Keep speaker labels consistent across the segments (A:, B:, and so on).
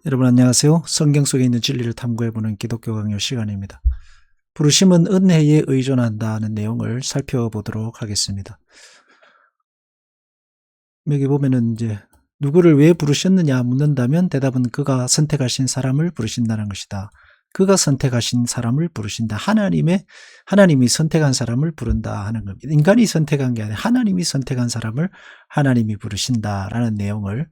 A: 여러분 안녕하세요. 성경 속에 있는 진리를 탐구해보는 기독교 강요 시간입니다. 부르심은 은혜에 의존한다는 내용을 살펴보도록 하겠습니다. 여기 보면은 이제 누구를 왜 부르셨느냐 묻는다면 대답은 그가 선택하신 사람을 부르신다는 것이다. 그가 선택하신 사람을 부르신다. 하나님이 선택한 사람을 부른다 하는 겁니다. 인간이 선택한 게 아니라 하나님이 선택한 사람을 하나님이 부르신다라는 내용을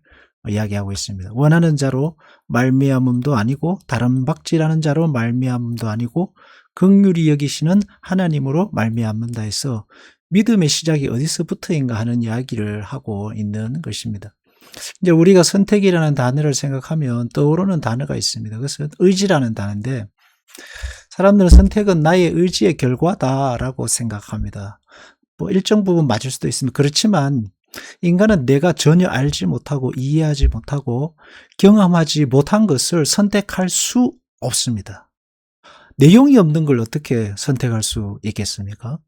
A: 이야기하고 있습니다. 원하는 자로 말미암음도 아니고 다른 박질하는 자로 말미암음도 아니고 긍휼히 여기시는 하나님으로 말미암는다 해서 믿음의 시작이 어디서부터인가 하는 이야기를 하고 있는 것입니다. 이제 우리가 선택이라는 단어를 생각하면 떠오르는 단어가 있습니다. 그것은 의지라는 단어인데 사람들은 선택은 나의 의지의 결과다라고 생각합니다. 뭐 일정 부분 맞을 수도 있습니다. 그렇지만 인간은 내가 전혀 알지 못하고 이해하지 못하고 경험하지 못한 것을 선택할 수 없습니다. 내용이 없는 걸 어떻게 선택할 수 있겠습니까?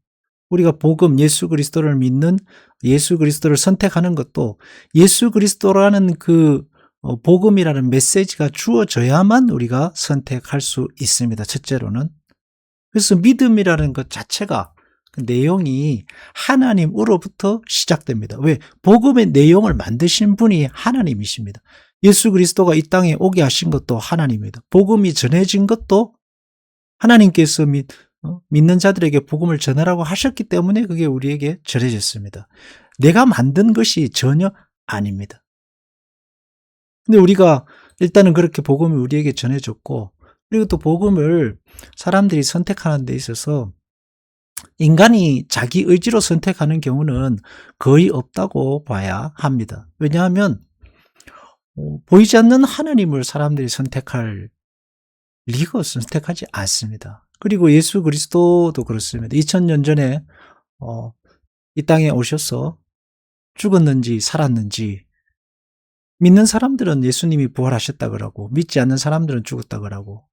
A: 우리가 복음 예수 그리스도를 믿는 예수 그리스도를 선택하는 것도 예수 그리스도라는 그 복음이라는 메시지가 주어져야만 우리가 선택할 수 있습니다. 첫째로는. 그래서 믿음이라는 것 자체가 그 내용이 하나님으로부터 시작됩니다. 왜? 복음의 내용을 만드신 분이 하나님이십니다. 예수 그리스도가 이 땅에 오게 하신 것도 하나님입니다. 복음이 전해진 것도 하나님께서 믿는 자들에게 복음을 전하라고 하셨기 때문에 그게 우리에게 전해졌습니다. 내가 만든 것이 전혀 아닙니다. 근데 우리가 일단은 그렇게 복음이 우리에게 전해졌고, 그리고 또 복음을 사람들이 선택하는 데 있어서 인간이 자기 의지로 선택하는 경우는 거의 없다고 봐야 합니다. 왜냐하면 보이지 않는 하나님을 사람들이 선택할 리가 선택하지 않습니다. 그리고 예수 그리스도도 그렇습니다. 2000년 전에 이 땅에 오셔서 죽었는지 살았는지 믿는 사람들은 예수님이 부활하셨다 그러고 믿지 않는 사람들은 죽었다 그러고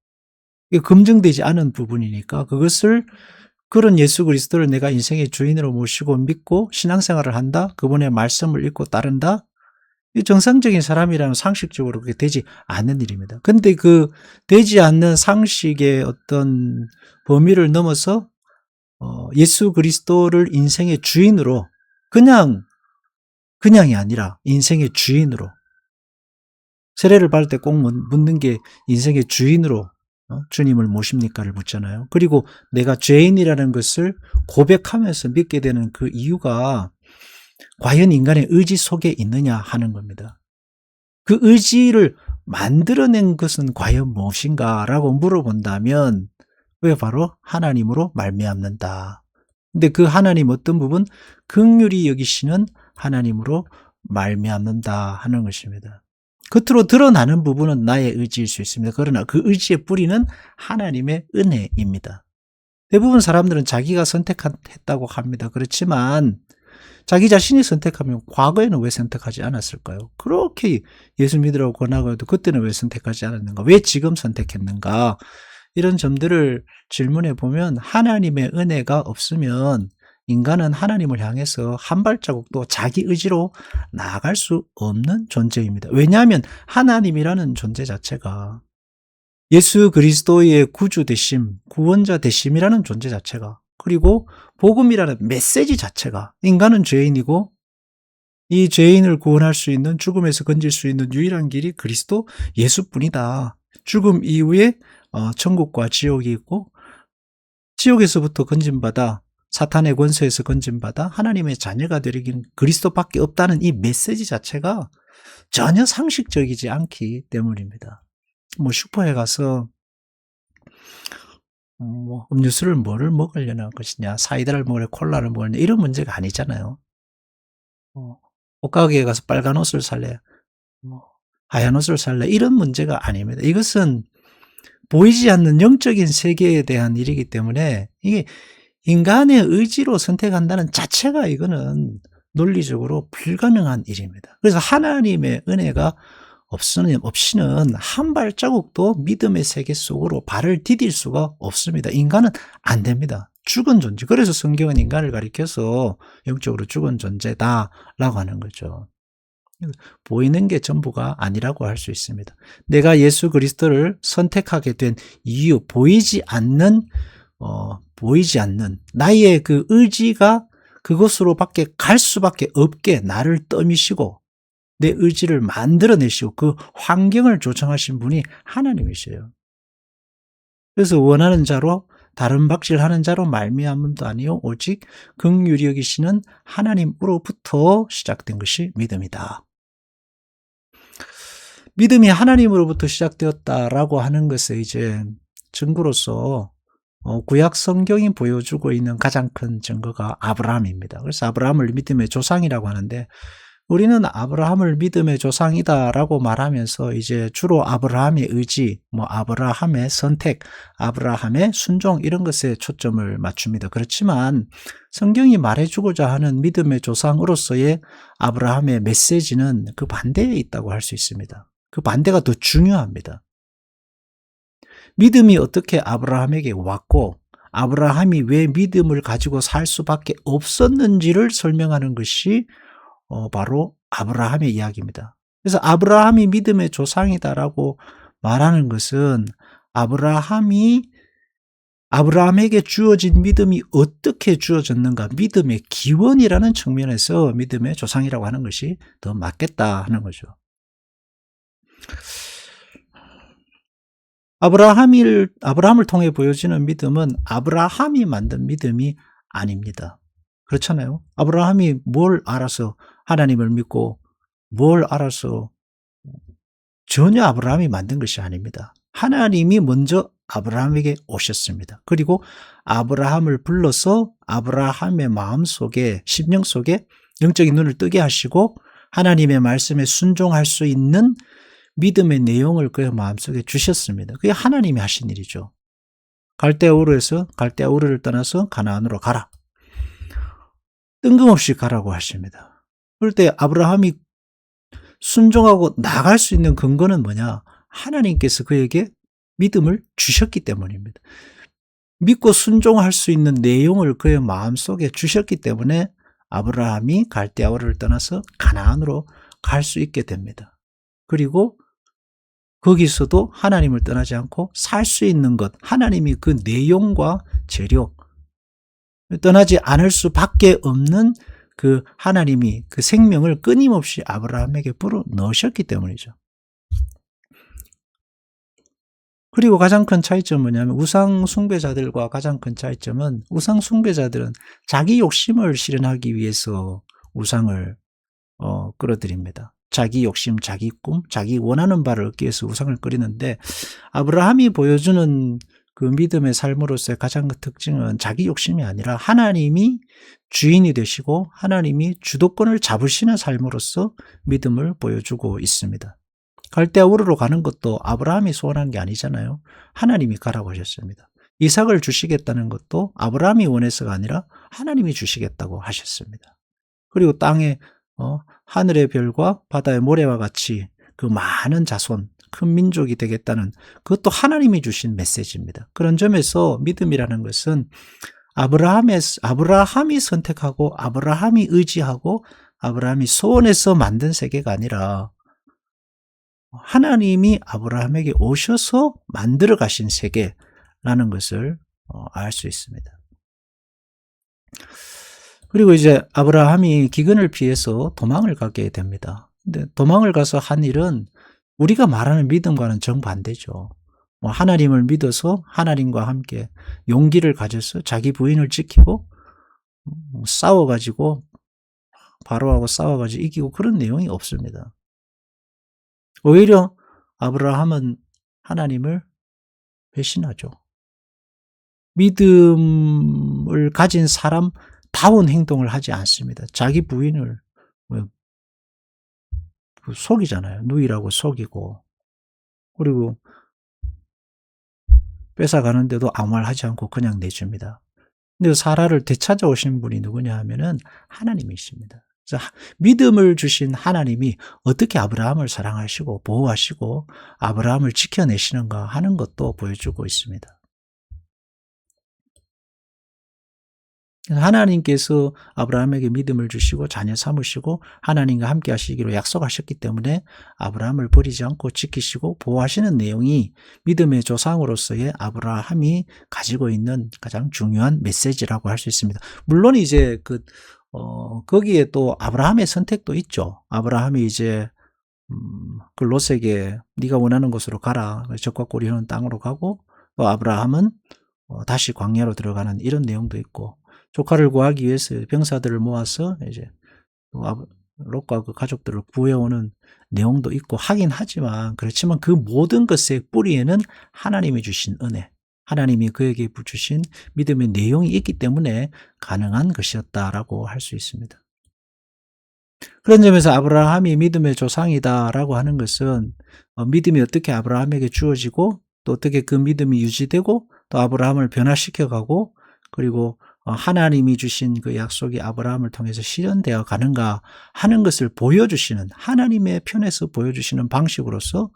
A: 이게 검증되지 않은 부분이니까 그런 예수 그리스도를 내가 인생의 주인으로 모시고 믿고 신앙생활을 한다. 그분의 말씀을 읽고 따른다. 정상적인 사람이라면 상식적으로 그게 되지 않는 일입니다. 근데 그 되지 않는 상식의 어떤 범위를 넘어서 예수 그리스도를 인생의 주인으로 그냥이 아니라 인생의 주인으로 세례를 받을 때 꼭 묻는 게 인생의 주인으로 주님을 모십니까를 묻잖아요. 그리고 내가 죄인이라는 것을 고백하면서 믿게 되는 그 이유가 과연 인간의 의지 속에 있느냐 하는 겁니다. 그 의지를 만들어낸 것은 과연 무엇인가라고 물어본다면 왜 바로 하나님으로 말미암는다. 근데 그 하나님 어떤 부분? 긍휼히 여기시는 하나님으로 말미암는다 하는 것입니다. 겉으로 드러나는 부분은 나의 의지일 수 있습니다. 그러나 그 의지의 뿌리는 하나님의 은혜입니다. 대부분 사람들은 자기가 선택했다고 합니다. 그렇지만 자기 자신이 선택하면 과거에는 왜 선택하지 않았을까요? 그렇게 예수 믿으라고 권하고 해도 그때는 왜 선택하지 않았는가? 왜 지금 선택했는가? 이런 점들을 질문해 보면 하나님의 은혜가 없으면 인간은 하나님을 향해서 한 발자국도 자기 의지로 나아갈 수 없는 존재입니다. 왜냐하면 하나님이라는 존재 자체가 예수 그리스도의 구주 되심, 구원자 되심이라는 존재 자체가 그리고 복음이라는 메시지 자체가 인간은 죄인이고 이 죄인을 구원할 수 있는 죽음에서 건질 수 있는 유일한 길이 그리스도 예수뿐이다. 죽음 이후에 천국과 지옥이 있고 지옥에서부터 건진받아 사탄의 권세에서 건진받아 하나님의 자녀가 되리긴 그리스도밖에 없다는 이 메시지 자체가 전혀 상식적이지 않기 때문입니다. 슈퍼에 가서 음료수를 뭐를 먹으려는 것이냐, 사이다를 먹으려 콜라를 먹으려 이런 문제가 아니잖아요. 옷가게에 가서 빨간 옷을 살래, 하얀 옷을 살래 이런 문제가 아닙니다. 이것은 보이지 않는 영적인 세계에 대한 일이기 때문에 이게 인간의 의지로 선택한다는 자체가 이거는 논리적으로 불가능한 일입니다. 그래서 하나님의 은혜가 없이는 한 발자국도 믿음의 세계 속으로 발을 디딜 수가 없습니다. 인간은 안 됩니다. 죽은 존재. 그래서 성경은 인간을 가리켜서 영적으로 죽은 존재다라고 하는 거죠. 보이는 게 전부가 아니라고 할 수 있습니다. 내가 예수 그리스도를 선택하게 된 이유, 보이지 않는 나의 그 의지가 그곳으로밖에 갈 수밖에 없게 나를 떠미시고 내 의지를 만들어내시고 그 환경을 조성하신 분이 하나님이셔요. 그래서 원하는 자로 다른 박질하는 자로 말미암음도 아니요 오직 긍휼히 여기시는 하나님으로부터 시작된 것이 믿음이다. 믿음이 하나님으로부터 시작되었다라고 하는 것의 이제 증거로서 구약 성경이 보여주고 있는 가장 큰 증거가 아브라함입니다. 그래서 아브라함을 믿음의 조상이라고 하는데 우리는 아브라함을 믿음의 조상이다라고 말하면서 이제 주로 아브라함의 의지, 아브라함의 선택, 아브라함의 순종 이런 것에 초점을 맞춥니다. 그렇지만 성경이 말해주고자 하는 믿음의 조상으로서의 아브라함의 메시지는 그 반대에 있다고 할 수 있습니다. 그 반대가 더 중요합니다. 믿음이 어떻게 아브라함에게 왔고 아브라함이 왜 믿음을 가지고 살 수밖에 없었는지를 설명하는 것이 바로 아브라함의 이야기입니다. 그래서 아브라함이 믿음의 조상이다라고 말하는 것은 아브라함에게 주어진 믿음이 어떻게 주어졌는가, 믿음의 기원이라는 측면에서 믿음의 조상이라고 하는 것이 더 맞겠다 하는 거죠. 아브라함을 통해 보여지는 믿음은 아브라함이 만든 믿음이 아닙니다. 그렇잖아요. 아브라함이 뭘 알아서 하나님을 믿고 뭘 알아서 전혀 아브라함이 만든 것이 아닙니다. 하나님이 먼저 아브라함에게 오셨습니다. 그리고 아브라함을 불러서 아브라함의 마음속에, 심령 속에 영적인 눈을 뜨게 하시고 하나님의 말씀에 순종할 수 있는 믿음의 내용을 그의 마음속에 주셨습니다. 그게 하나님이 하신 일이죠. 갈대아우르를 떠나서 가나안으로 가라. 뜬금없이 가라고 하십니다. 그럴 때 아브라함이 순종하고 나갈 수 있는 근거는 뭐냐? 하나님께서 그에게 믿음을 주셨기 때문입니다. 믿고 순종할 수 있는 내용을 그의 마음속에 주셨기 때문에 아브라함이 갈대아우르를 떠나서 가나안으로 갈 수 있게 됩니다. 그리고 거기서도 하나님을 떠나지 않고 살 수 있는 것, 하나님이 그 내용과 재료, 떠나지 않을 수밖에 없는 그 하나님이 그 생명을 끊임없이 아브라함에게 불어 넣으셨기 때문이죠. 그리고 가장 큰 차이점은 뭐냐면 우상 숭배자들과 가장 큰 차이점은 우상 숭배자들은 자기 욕심을 실현하기 위해서 우상을 끌어들입니다. 자기 욕심, 자기 꿈, 자기 원하는 바를 얻기 위해서 우상을 끓이는데 아브라함이 보여주는 그 믿음의 삶으로서의 가장 큰 특징은 자기 욕심이 아니라 하나님이 주인이 되시고 하나님이 주도권을 잡으시는 삶으로서 믿음을 보여주고 있습니다. 갈대아우르로 가는 것도 아브라함이 소원한 게 아니잖아요. 하나님이 가라고 하셨습니다. 이삭을 주시겠다는 것도 아브라함이 원해서가 아니라 하나님이 주시겠다고 하셨습니다. 그리고 땅에 하늘의 별과 바다의 모래와 같이 그 많은 자손, 큰 민족이 되겠다는 그것도 하나님이 주신 메시지입니다. 그런 점에서 믿음이라는 것은 아브라함이 선택하고 아브라함이 의지하고 아브라함이 소원해서 만든 세계가 아니라 하나님이 아브라함에게 오셔서 만들어 가신 세계라는 것을 알 수 있습니다. 그리고 이제 아브라함이 기근을 피해서 도망을 가게 됩니다. 근데 도망을 가서 한 일은 우리가 말하는 믿음과는 정반대죠. 하나님을 믿어서 하나님과 함께 용기를 가져서 자기 부인을 지키고 싸워가지고 바로하고 싸워가지고 이기고 그런 내용이 없습니다. 오히려 아브라함은 하나님을 배신하죠. 믿음을 가진 사람다운 행동을 하지 않습니다. 자기 부인을 속이잖아요. 누이라고 속이고 그리고 뺏어가는데도 아무 말 하지 않고 그냥 내줍니다. 근데 사라를 되찾아오신 분이 누구냐 하면은 하나님이십니다. 그래서 믿음을 주신 하나님이 어떻게 아브라함을 사랑하시고 보호하시고 아브라함을 지켜내시는가 하는 것도 보여주고 있습니다. 하나님께서 아브라함에게 믿음을 주시고 자녀 삼으시고 하나님과 함께 하시기로 약속하셨기 때문에 아브라함을 버리지 않고 지키시고 보호하시는 내용이 믿음의 조상으로서의 아브라함이 가지고 있는 가장 중요한 메시지라고 할 수 있습니다. 물론 이제 거기에 또 아브라함의 선택도 있죠. 아브라함이 이제 그 롯에게 네가 원하는 곳으로 가라. 적과 꿀이 흐르는 땅으로 가고 또 아브라함은 다시 광야로 들어가는 이런 내용도 있고 조카를 구하기 위해서 병사들을 모아서 이제 롯과 그 가족들을 구해오는 내용도 있고 하긴 하지만 그렇지만 그 모든 것의 뿌리에는 하나님이 주신 은혜, 하나님이 그에게 주신 믿음의 내용이 있기 때문에 가능한 것이었다라고 할 수 있습니다. 그런 점에서 아브라함이 믿음의 조상이다라고 하는 것은 믿음이 어떻게 아브라함에게 주어지고 또 어떻게 그 믿음이 유지되고 또 아브라함을 변화시켜가고 그리고 하나님이 주신 그 약속이 아브라함을 통해서 실현되어 가는가 하는 것을 보여주시는 하나님의 편에서 보여주시는 방식으로서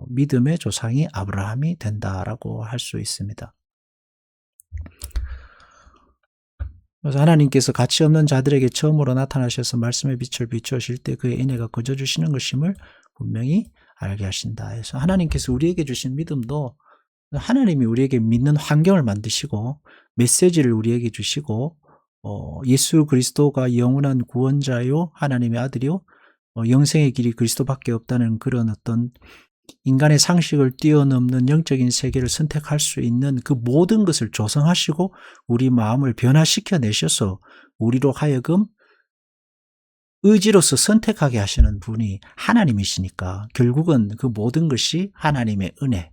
A: 믿음의 조상이 아브라함이 된다라고 할 수 있습니다. 그래서 하나님께서 가치 없는 자들에게 처음으로 나타나셔서 말씀의 빛을 비추실 때 그의 은혜가 거저 주시는 것임을 분명히 알게 하신다 해서 하나님께서 우리에게 주신 믿음도 하나님이 우리에게 믿는 환경을 만드시고 메시지를 우리에게 주시고 예수 그리스도가 영원한 구원자요 하나님의 아들이요 영생의 길이 그리스도밖에 없다는 그런 어떤 인간의 상식을 뛰어넘는 영적인 세계를 선택할 수 있는 그 모든 것을 조성하시고 우리 마음을 변화시켜 내셔서 우리로 하여금 의지로서 선택하게 하시는 분이 하나님이시니까 결국은 그 모든 것이 하나님의 은혜,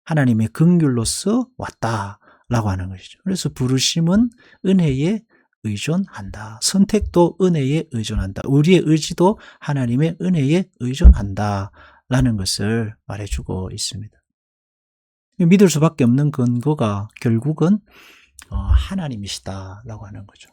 A: 하나님의 긍휼로서 왔다라고 하는 것이죠. 그래서 부르심은 은혜에 의존한다. 선택도 은혜에 의존한다. 우리의 의지도 하나님의 은혜에 의존한다. 라는 것을 말해주고 있습니다. 믿을 수밖에 없는 근거가 결국은 하나님이시다라고 하는 거죠.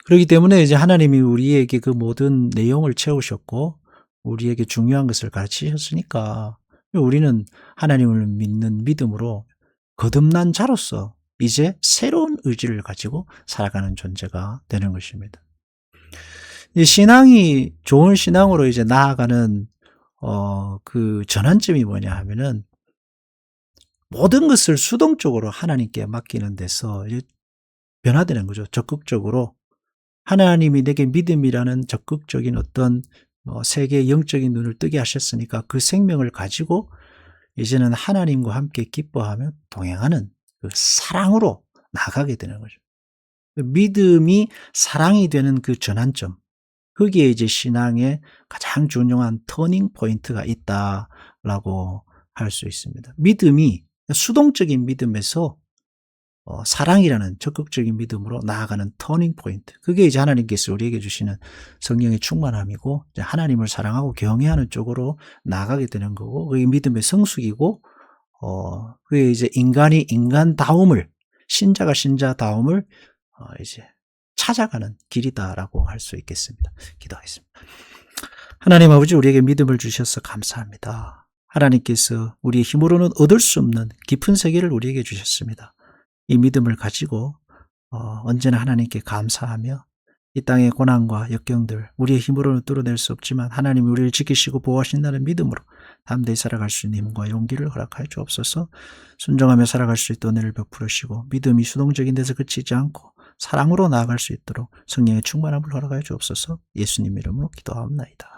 A: 그렇기 때문에 이제 하나님이 우리에게 그 모든 내용을 채우셨고 우리에게 중요한 것을 가르치셨으니까 우리는 하나님을 믿는 믿음으로 거듭난 자로서 이제 새로운 의지를 가지고 살아가는 존재가 되는 것입니다. 이 신앙이 좋은 신앙으로 이제 나아가는 그 전환점이 뭐냐 하면은 모든 것을 수동적으로 하나님께 맡기는 데서 이제 변화되는 거죠. 적극적으로 하나님이 내게 믿음이라는 적극적인 어떤 세계의 영적인 눈을 뜨게 하셨으니까 그 생명을 가지고 이제는 하나님과 함께 기뻐하며 동행하는 그 사랑으로 나가게 되는 거죠. 믿음이 사랑이 되는 그 전환점, 거기에 이제 신앙의 가장 중요한 터닝 포인트가 있다라고 할 수 있습니다. 믿음이 수동적인 믿음에서 사랑이라는 적극적인 믿음으로 나아가는 터닝 포인트. 그게 이제 하나님께서 우리에게 주시는 성령의 충만함이고 하나님을 사랑하고 경외하는 쪽으로 나아가게 되는 거고 그게 믿음의 성숙이고 그게 이제 인간이 인간다움을 신자가 신자다움을 이제 찾아가는 길이다라고 할 수 있겠습니다. 기도하겠습니다. 하나님 아버지 우리에게 믿음을 주셔서 감사합니다. 하나님께서 우리의 힘으로는 얻을 수 없는 깊은 세계를 우리에게 주셨습니다. 이 믿음을 가지고 언제나 하나님께 감사하며 이 땅의 고난과 역경들 우리의 힘으로는 뚫어낼 수 없지만 하나님이 우리를 지키시고 보호하신다는 믿음으로 담대히 살아갈 수 있는 힘과 용기를 허락하여 주옵소서. 순종하며 살아갈 수 있도록 은혜를 베풀으시고 믿음이 수동적인 데서 그치지 않고 사랑으로 나아갈 수 있도록 성령의 충만함을 허락하여 주옵소서. 예수님 이름으로 기도하옵나이다.